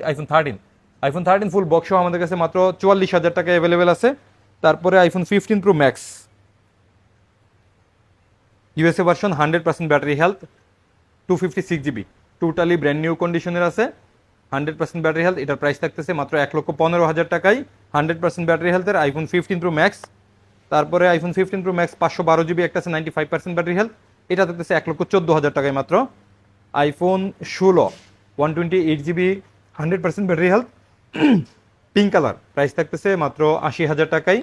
IPhone 13 ফুল বক্সও আমাদের কাছে মাত্র 44,000 টাকা অ্যাভেলেবেল আছে। তারপরে iPhone 15 pro max USA version, 100% battery health, 256 GB, totally brand new কন্ডিশনের আছে, 100% ব্যাটারি হেলথ। এটার প্রাইস থাকতেছে মাত্র 1,15,000 টাকায়, 100% ব্যাটারি হেলথের আইফোন 15 প্রো ম্যাক্স। তারপরে আইফোন 15 প্রো ম্যাক্স 512 GB, একটা আছে 95% ব্যাটারি হেলথ, এটা থাকতেছে 1,14,000 টাকায় মাত্র। IPhone 16 128 GB, 100% battery health, pink colour, price থাকতেছে মাত্র 80,000 টাকায়।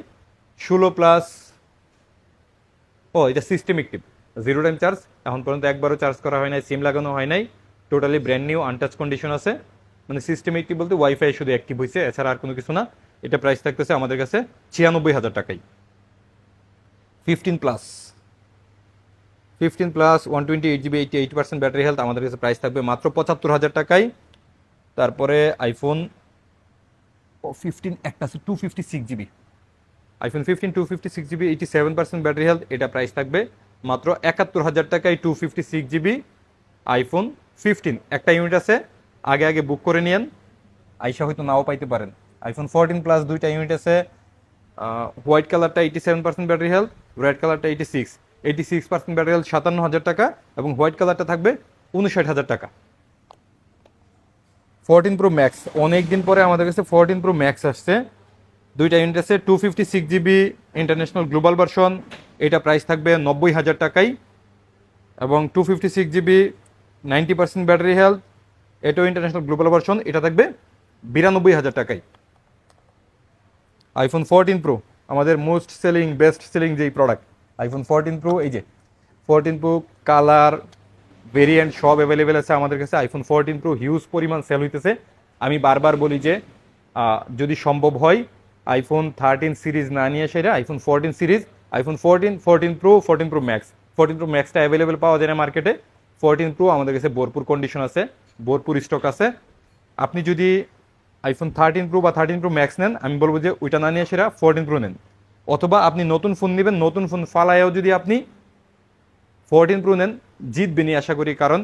16 প্লাস, ও এটা সিস্টেম অ্যাক্টিভ, 0 টাইম চার্জ, এখন পর্যন্ত একবারও চার্জ করা হয় নাই, সিম লাগানো হয় নাই, totally brand new untouch condition আছে। মানে সিস্টেম অ্যাক্টিভ বলতে ওয়াইফাই শুধু অ্যাক্টিভ হয়েছে, এছাড়া আর কোনো কিছু না। এটা প্রাইস থাকতেছে আমাদের কাছে 96,000 টাকায়। 15 প্লাস 128 GB, 88% ব্যাটারি হেলথ, আমাদের কাছে প্রাইস থাকবে মাত্র 75,000 টাকায়। তারপরে আইফোন 15 একটা আছে 256 GB, iPhone 15 256 GB, 87% battery health, এটা প্রাইস থাকবে মাত্র 71,000 টাকায়। 256 GB আইফোন 15 একটা ইউনিট আছে, আগে আগে বুক করে নিয়েন, আইসা হয়তো নাও পাইতে পারেন। আইফোন 14 প্লাস দুইটা ইউনিট আছে, হোয়াইট কালারটা 87% ব্যাটারি হেলথ, রেড কালারটা 86% ব্যাটারি হেলথ, 57,000 টাকা, এবং হোয়াইট কালারটা থাকবে 59,000 টাকা। 14 প্রো ম্যাক্স, অনেক দিন পরে আমাদের কাছে 14 প্রো ম্যাক্স আসছে, দুইটা ইউনিট আছে, 256 GB ইন্টারন্যাশনাল গ্লোবাল ভার্সন, এটা প্রাইস থাকবে 90,000 টাকায়। এবং 256 GB 90% ব্যাটারি হেলথ, এটাও ইন্টারন্যাশনাল গ্লোবাল ভার্সন, এটা থাকবে 92,000 টাকায়। আইফোন 14 প্রো আমাদের মোস্ট সেলিং বেস্ট সেলিং যেই প্রোডাক্ট, আইফোন 14 প্রো, এই যে 14 প্রো কালার ভেরিয়েন্ট সব অ্যাভেলেবেল আছে আমাদের কাছে। আইফোন 14 প্রো হিউজ পরিমাণ সেল হইতেছে। আমি বারবার বলি যে যদি সম্ভব হয় আইফোন 13 সিরিজ না নিয়ে সেটা iPhone 14 series, iPhone 14, 14 pro, 14 pro max, 14 pro ম্যাক্সটা অ্যাভেলেবেল পাওয়া যায় না মার্কেটে। 14 প্রো আমাদের কাছে ভরপুর কন্ডিশন আছে, ভরপুর স্টক আছে। আপনি যদি আইফোন 13 প্রো বা 13 প্রো ম্যাক্স নেন, আমি বলবো যে ওইটা না নিয়ে সেটা 14 প্রো নেন। অথবা আপনি নতুন ফোন নেবেন, নতুন ফোন ফালায়ও যদি আপনি 14 প্রো নেন, জিতবেনই আশা করি। কারণ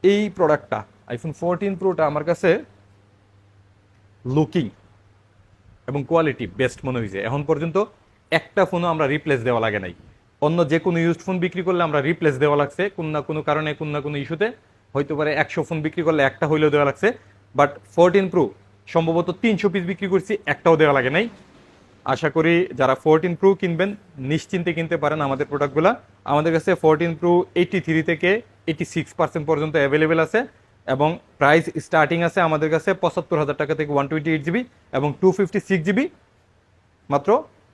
এই প্রোডাক্টটা আইফোন 14 প্রোটা আমার কাছে লুকিং এবং কোয়ালিটি বেস্ট মনে হয়েছে। এখন পর্যন্ত একটা ফোনও আমরা রিপ্লেস দেওয়া লাগে নাই। অন্য যে কোনো ইউজড ফোন বিক্রি করলে আমরা রিপ্লেস দেওয়া লাগছে কোনো না কোনো কারণে, কোনো না কোনো ইস্যুতে, হয়তো পারে 100 ফোন বিক্রি করলে একটা হইলেও দেওয়া লাগছে। বাট 14 প্রো সম্ভবত 300 পিস বিক্রি করছি, একটাও দেওয়া লাগে নাই। আশা করি যারা 14 প্রো কিনবেন নিশ্চিন্তে কিনতে পারেন আমাদের প্রোডাক্টগুলো। আমাদের কাছে 14 প্রো 83 থেকে 86% পর্যন্ত অ্যাভেলেবেল আছে, এবং প্রাইস স্টার্টিং আছে আমাদের কাছে 75,000 টাকা থেকে 128 GB, এবং 256 GB মাত্র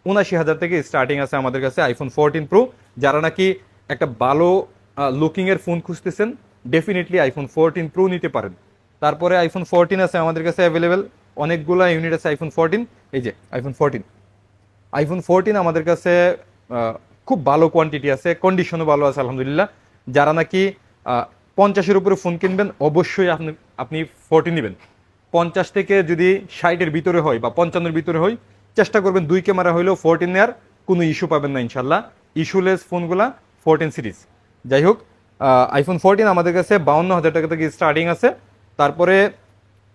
79,000 থেকে স্টার্টিং আছে আমাদের কাছে আইফোন 14 প্রো। যারা নাকি একটা ভালো লুকিংয়ের ফোন খুঁজতেছেন, ডেফিনেটলি আইফোন 14 প্রো নিতে পারেন। তারপরে আইফোন 14 আছে আমাদের কাছে অ্যাভেলেবেল, অনেকগুলো ইউনিট আছে আইফোন 14। এই যে আইফোন 14 আমাদের কাছে খুব ভালো কোয়ান্টিটি আছে, কন্ডিশনও ভালো আছে আলহামদুলিল্লাহ। যারা নাকি 50-এর উপরে ফোন কিনবেন, অবশ্যই আপনি 14 নেবেন। 50 থেকে যদি 60-এর ভিতরে হয় বা 55-এর ভিতরে হয়, চেষ্টা করবেন 2 ক্যামেরা হইলেও 14 নেওয়ার, কোনো ইস্যু পাবেন না ইনশাল্লাহ। ইস্যুলেস ফোনগুলা 14 সিরিজ। যাই হোক, আইফোন 14 আমাদের কাছে 52,000 টাকা থেকে স্টার্টিং আছে। তারপরে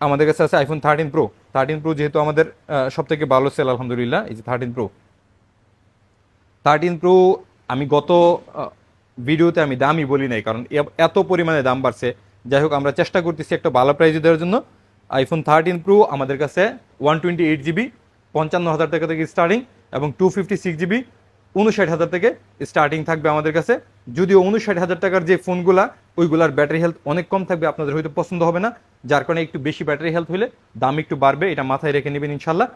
আমাদের কাছে আছে আইফোন 13 প্রো। 13 প্রো যেহেতু আমাদের সব থেকে ভালো সেল আলহামদুলিল্লাহ, এই যে 13 প্রো। আমি গত ভিডিওতে আমি দামই বলি নাই, কারণ এত পরিমাণে দাম বাড়ছে। যাই হোক, আমরা চেষ্টা করতেছি একটা ভালো প্রাইজে দেওয়ার জন্য। আইফোন 13 প্রো আমাদের কাছে 128 GB 55,000 টাকা থেকে স্টার্টিং, এবং 256 GB 59,000 থেকে স্টার্টিং থাকবে আমাদের কাছে। যদিও 59,000 টাকার যে ফোনগুলা, ওইগুলার ব্যাটারি হেলথ অনেক কম থাকবে, আপনাদের হয়তো পছন্দ হবে না, যার কারণে একটু বেশি ব্যাটারি হেলথ হলে দাম একটু বাড়বে, এটা মাথায় রেখে নেবেন ইনশাল্লাহ।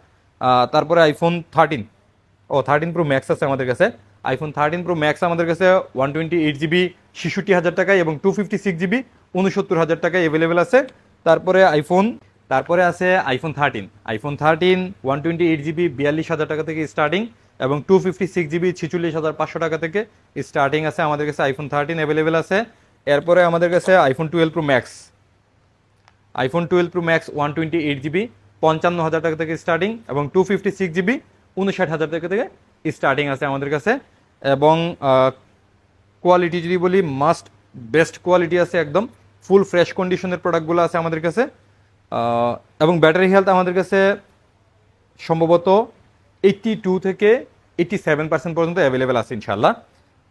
তারপরে আইফোন 13 প্রো ম্যাক্স আছে আমাদের কাছে। আইফোন 13 প্রো ম্যাক্স আমাদের কাছে 128 GB 66,000 টাকায়, এবং 256 GB 69,000 টাকায় অ্যাভেলেবেল আছে। তারপরে আছে আইফোন 13 128 GB 42,000 টাকা থেকে স্টার্টিং, এবং 256 GB 46,500 টাকা থেকে স্টার্টিং আছে আমাদের কাছে আইফোন 13 অ্যাভেলেবেল আছে। এরপরে আমাদের কাছে আইফোন 12 প্রো ম্যাক্স 128 GB 55,000 টাকা থেকে স্টার্টিং, এবং 256 GB 59,000 টাকা থেকে স্টার্টিং আছে আমাদের কাছে। এবং কোয়ালিটি যদি বলি, মাস্ট বেস্ট কোয়ালিটি আছে, একদম ফুল ফ্রেশ কন্ডিশনের প্রোডাক্টগুলো আছে আমাদের কাছে। এবং ব্যাটারি হেলথ আমাদের কাছে সম্ভবত 82 থেকে 87% পর্যন্ত অ্যাভেলেবেল আছে ইনশাল্লাহ।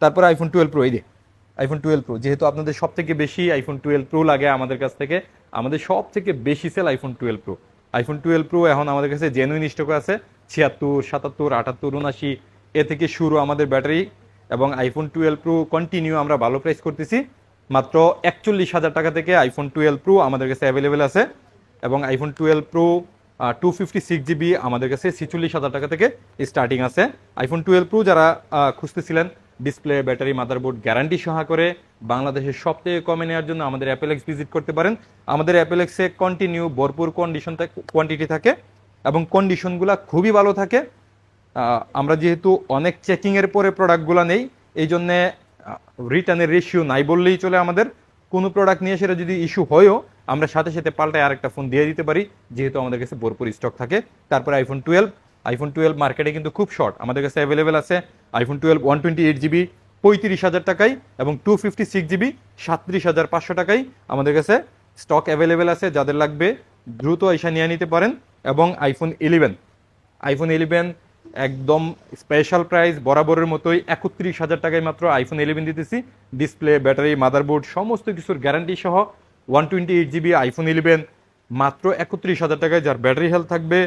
তারপর আইফোন 12 প্রো, এই যে আইফোন 12 প্রো, যেহেতু আপনাদের সব থেকে বেশি আইফোন 12 প্রো লাগে আমাদের কাছ থেকে, আমাদের সব থেকে বেশি sale iPhone 12 Pro. IPhone 12 Pro এখন আমাদের কাছে জেনুইন স্টক আছে 76, 77, 78, 79 এ থেকে শুরু আমাদের ব্যাটারি। এবং আইফোন 12 প্রো কন্টিনিউ আমরা ভালো প্রাইস করতেছি, মাত্র 41,000 টাকা থেকে আইফোন 12 প্রো আমাদের কাছে অ্যাভেলেবেল আছে। এবং আইফোন 12 প্রো 256 GB আমাদের কাছে 46,000 টাকা থেকে স্টার্টিং আছে। আইফোন 12 প্রো যারা খুঁজতেছিলেন ডিসপ্লে, ব্যাটারি, মাদারবোর্ড গ্যারান্টি সহকারে বাংলাদেশের সবথেকে কমে নেওয়ার জন্য আমাদের অ্যাপেলেক্স ভিজিট করতে পারেন। আমাদের অ্যাপেলেক্সে কন্টিনিউ ভরপুর কোয়ান্টিটি থাকে এবং কন্ডিশনগুলো খুবই ভালো থাকে। আমরা যেহেতু অনেক চেকিংয়ের পরে প্রোডাক্টগুলো নেই, এই জন্যে রিটার্নের রেশিও নাই বললেই চলে। আমাদের কোনো প্রোডাক্ট নিয়ে সেটা যদি ইস্যু হয়ও আমরা সাথে সাথে পাল্টায় আরেকটা ফোন দিয়ে দিতে পারি, যেহেতু আমাদের কাছে ভরপুর স্টক থাকে। তারপরে আইফোন 12 মার্কেটে কিন্তু খুব শর্ট, আমাদের কাছে অ্যাভেলেবেল আছে আইফোন 12 128GB 35,000 টাকায় এবং 256GB 37,500 টাকায় আমাদের কাছে স্টক অ্যাভেলেবেল আছে। যাদের লাগবে দ্রুত এসে নিয়ে নিতে পারেন। এবং আইফোন 11 একদম স্পেশাল প্রাইস বরাবরের মতোই 31,000 টাকায় মাত্র আইফোন 11 দিতেছি। ডিসপ্লে, ব্যাটারি, মাদারবোর্ড সমস্ত কিছুর গ্যারান্টি সহ 128GB আইফোন 11 মাত্র 31,000 টাকায়, যার ব্যাটারি হেলথ থাকবে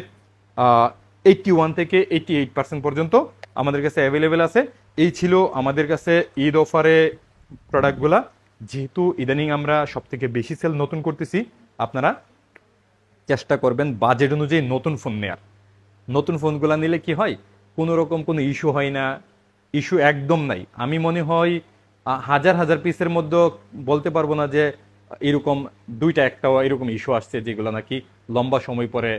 81 থেকে 88% পর্যন্ত আমাদের কাছে অ্যাভেলেবেল আছে। এই ছিল আমাদের কাছে ঈদ অফারে প্রোডাক্টগুলা। যেহেতু ইদানিং আমরা সব থেকে বেশি সেল নতুন করতেছি, আপনারা চেষ্টা করবেন বাজেট অনুযায়ী নতুন ফোন নেয়ার। নতুন ফোনগুলো নিলে কি হয়, কোনো রকম কোনো ইস্যু হয় না, ইস্যু একদম নাই। আমি মনে হয় হাজার হাজার পিসের মধ্যে বলতে পারবো না যে এরকম দুইটা একটাও এরকম ইস্যু আসছে যেগুলো নাকি লম্বা সময় পরে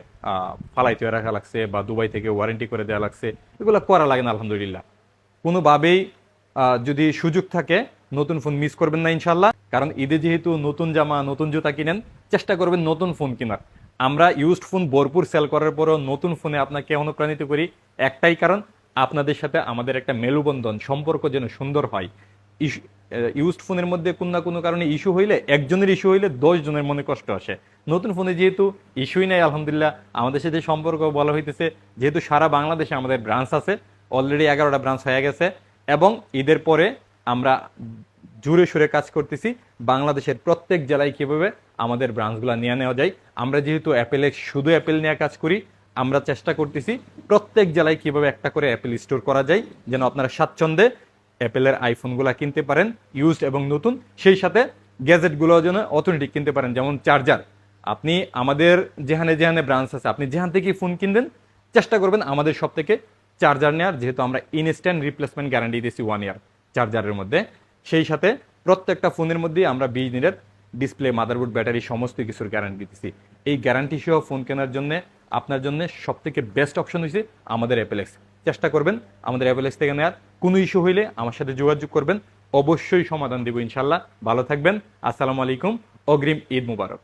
ফালাইতে রাখা লাগছে বা দুবাই থেকে ওয়ারেন্টি করে দেওয়া লাগছে। এগুলো করা লাগে না আলহামদুলিল্লাহ। কোনোভাবেই যদি সুযোগ থাকে নতুন ফোন মিস করবেন না ইনশাল্লাহ। কারণ ঈদে যেহেতু নতুন জামা, নতুন জুতা কিনেন, চেষ্টা করবেন নতুন ফোন কেনার। আমরা ইউজড ফোন ভরপুর সেল করার পরও নতুন ফোনে আপনাকে অনুপ্রাণিত করি একটাই কারণ, আপনাদের সাথে আমাদের একটা মেলবন্ধন, সম্পর্ক যেন সুন্দর হয়। ইউজড ফোনের মধ্যে কোনো না কোনো কারণে ইস্যু হইলে, একজনের ইস্যু হইলে 10 জনের মনে কষ্ট আসে। নতুন ফোনে যেহেতু ইস্যুই নাই আলহামদুলিল্লাহ, আমাদের সাথে সম্পর্ক বলা হইতেছে। যেহেতু সারা বাংলাদেশে আমাদের ব্রাঞ্চ আছে, অলরেডি 11টা ব্রাঞ্চ হয়ে গেছে এবং ঈদের পরে আমরা জোরে সোরে কাজ করতেছি বাংলাদেশের প্রত্যেক জেলায় কীভাবে আমাদের ব্রাঞ্চগুলো নিয়ে নেওয়া যায়। আমরা যেহেতু অ্যাপেলেক্স শুধু অ্যাপেল নিয়ে কাজ করি, আমরা চেষ্টা করতেছি প্রত্যেক জেলায় কীভাবে একটা করে অ্যাপেল স্টোর করা যায়, যেন আপনারা স্বাচ্ছন্দ্যে অ্যাপেলের আইফোনগুলো কিনতে পারেন ইউজড এবং নতুন। সেই সাথে গ্যাজেটগুলো যেন অথেন্টিক কিনতে পারেন, যেমন চার্জার। আপনি আমাদের যেখানে যেখানে ব্রাঞ্চ আছে, আপনি যেখান থেকে ফোন কিনবেন চেষ্টা করবেন আমাদের সব থেকে চার্জার নেওয়ার, যেহেতু আমরা ইনস্ট্যান্ট রিপ্লেসমেন্ট গ্যারান্টি দিয়েছি 1 ইয়ার চার্জারের মধ্যে। সেই সাথে প্রত্যেকটা ফোনের মধ্যে আমরা 20 দিনের ডিসপ্লে, মাদারবোর্ড, ব্যাটারি সমস্ত কিছুর গ্যারান্টি দিতেছি। এই গ্যারান্টি সহ ফোন কেনার জন্য আপনার জন্য সব থেকে বেস্ট অপশন হয়েছে আমাদের অ্যাপেলেক্স। চেষ্টা করবেন আমাদের অ্যাপেলেক্স থেকে নেওয়ার। কোনো ইস্যু হইলে আমার সাথে যোগাযোগ করবেন, অবশ্যই সমাধান দেব ইনশাল্লাহ। ভালো থাকবেন। আসসালামু আলাইকুম। অগ্রিম ঈদ মুবারক।